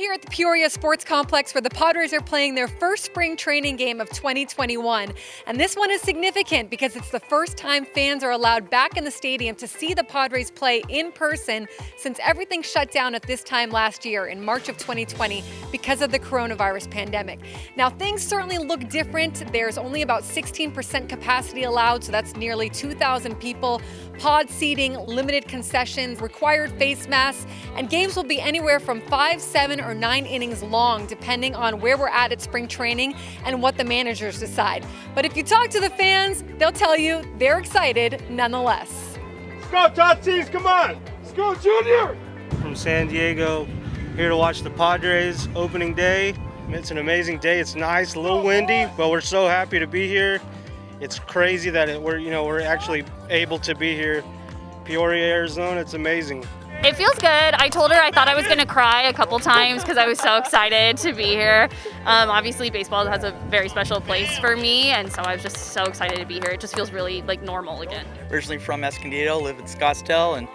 here at the Peoria Sports Complex where the Padres are playing their first spring training game of 2021. And this one is significant because it's the first time fans are allowed back in the stadium to see the Padres play in person since everything shut down at this time last year in March of 2020 because of the coronavirus pandemic. Now, things certainly look different. There's only about 16% capacity allowed, so that's nearly 2,000 people. Pod seating, limited concessions, required face masks, and games will be anywhere from 5, 7, or 9 innings long, depending on where we're at spring training and what the managers decide. But if you talk to the fans, they'll tell you they're excited nonetheless. Let's go, Tatis, come on! Let's go, Junior! From San Diego, here to watch the Padres opening day. It's an amazing day. It's nice, a little windy, but we're so happy to be here. It's crazy that we're actually able to be here. Peoria, Arizona, it's amazing. It feels good. I told her I thought I was going to cry a couple times because I was so excited to be here. Obviously, baseball has a very special place for me, and so I was just so excited to be here. It just feels really like normal again. Originally from Escondido, live in Scottsdale, and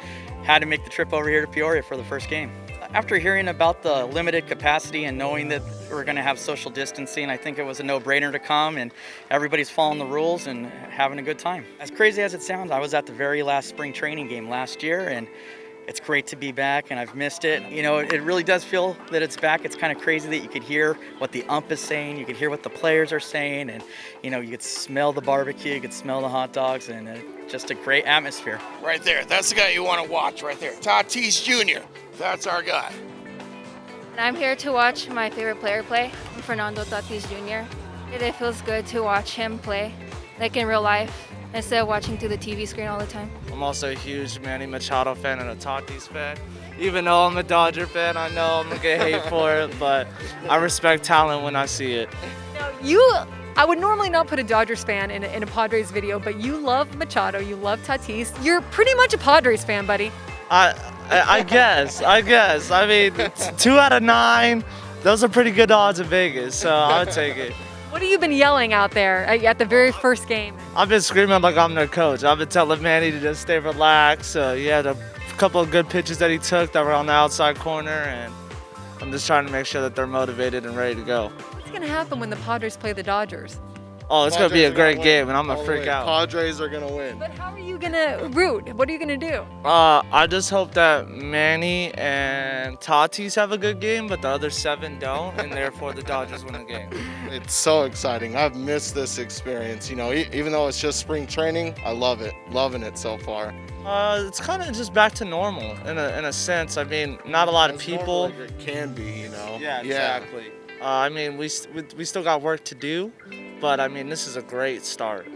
had to make the trip over here to Peoria for the first game. After hearing about the limited capacity and knowing that we're going to have social distancing, I think it was a no-brainer to come, and everybody's following the rules and having a good time. As crazy as it sounds, I was at the very last spring training game last year, and it's great to be back, and I've missed it. You know, it really does feel that it's back. It's kind of crazy that you could hear what the ump is saying, you could hear what the players are saying, and you could smell the barbecue, you could smell the hot dogs, and just a great atmosphere. Right there, that's the guy you want to watch right there. Tatis Jr., that's our guy. I'm here to watch my favorite player play, Fernando Tatis Jr. It feels good to watch him play, like in real life, instead of watching through the TV screen all the time. I'm also a huge Manny Machado fan and a Tatis fan. Even though I'm a Dodger fan, I know I'm gonna get hate for it, but I respect talent when I see it. I would normally not put a Dodgers fan in a Padres video, but you love Machado, you love Tatis. You're pretty much a Padres fan, buddy. I guess. I mean, 2 out of 9, those are pretty good odds in Vegas, so I'll take it. What have you been yelling out there at the very first game? I've been screaming like I'm their coach. I've been telling Manny to just stay relaxed. He had a couple of good pitches that he took that were on the outside corner, and I'm just trying to make sure that they're motivated and ready to go. What's going to happen when the Padres play the Dodgers? Oh, it's going to be a great game, and I'm going to freak out. Padres are going to win. But how are you going to root? What are you going to do? I just hope that Manny and Tatis have a good game, but the other 7 don't, and therefore the Dodgers win the game. It's so exciting. I've missed this experience. Even though it's just spring training, I love it. Loving it so far. It's kind of just back to normal in a sense. I mean, not a lot of people. Like it can be, Yeah, exactly. I mean, we still got work to do, but I mean, this is a great start.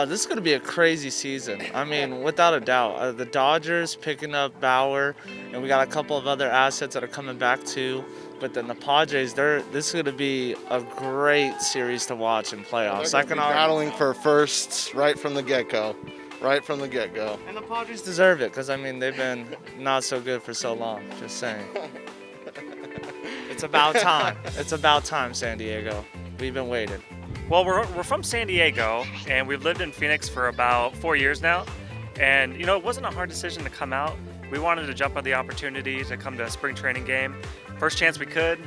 This is going to be a crazy season. I mean, without a doubt. The Dodgers picking up Bauer, and we got a couple of other assets that are coming back too. But then the Padres, this is going to be a great series to watch in playoffs. They're battling for first right from the get-go. Right from the get-go. And the Padres deserve it because, I mean, they've been not so good for so long. Just saying. It's about time. It's about time, San Diego. We've been waiting. Well, we're from San Diego, and we've lived in Phoenix for about 4 years now. And, it wasn't a hard decision to come out. We wanted to jump on the opportunity to come to a spring training game. First chance we could.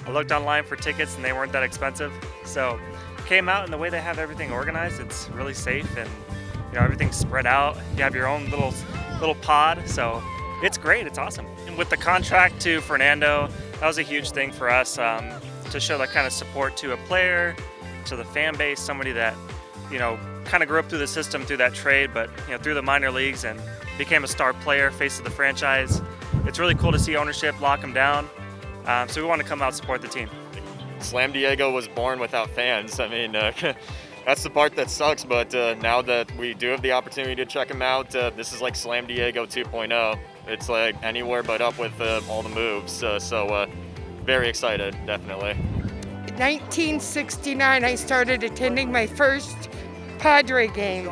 I looked online for tickets, and they weren't that expensive. So came out, and the way they have everything organized, it's really safe, and everything's spread out. You have your own little pod, so it's great. It's awesome. And with the contract to Fernando, that was a huge thing for us to show that kind of support to a player, to the fan base, somebody that, kind of grew up through the system through that trade, but, through the minor leagues and became a star player, face of the franchise. It's really cool to see ownership lock him down. So we want to come out and support the team. Slam Diego was born without fans. I mean, that's the part that sucks, but now that we do have the opportunity to check him out, this is like Slam Diego 2.0. It's like anywhere but up with all the moves. So very excited, definitely. 1969, I started attending my first Padre game.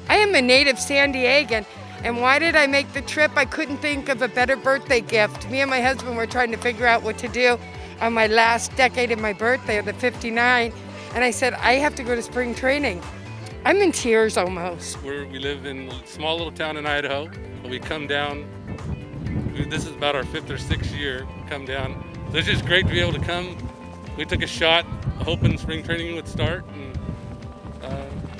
I am a native San Diegan, and why did I make the trip? I couldn't think of a better birthday gift. Me and my husband were trying to figure out what to do on my last decade of my birthday, the 59, and I said, I have to go to spring training. I'm in tears almost. We live in a small little town in Idaho. We come down, this is about our 5th or 6th year, come down So it's just great to be able to come. We took a shot hoping spring training would start, and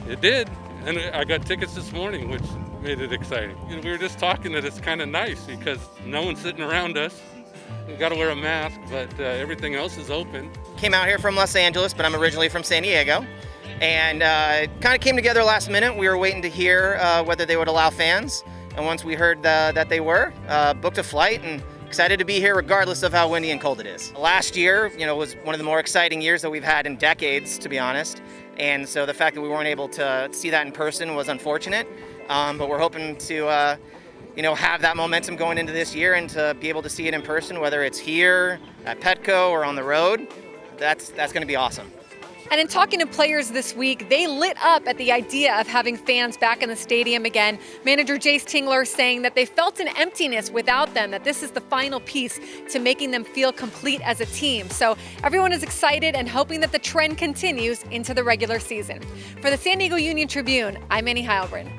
it did. And I got tickets this morning, which made it exciting. We were just talking that it's kind of nice because no one's sitting around us. We've got to wear a mask, but everything else is open. Came out here from Los Angeles, but I'm originally from San Diego. And kind of came together last minute. We were waiting to hear whether they would allow fans. And once we heard that they were, booked a flight and excited to be here regardless of how windy and cold it is. Last year, was one of the more exciting years that we've had in decades, to be honest. And so the fact that we weren't able to see that in person was unfortunate. But we're hoping to, have that momentum going into this year and to be able to see it in person, whether it's here at Petco or on the road. That's going to be awesome. And in talking to players this week, they lit up at the idea of having fans back in the stadium again. Manager Jace Tingler saying that they felt an emptiness without them, that this is the final piece to making them feel complete as a team. So everyone is excited and hoping that the trend continues into the regular season. For the San Diego Union-Tribune, I'm Manny Heilbrunn.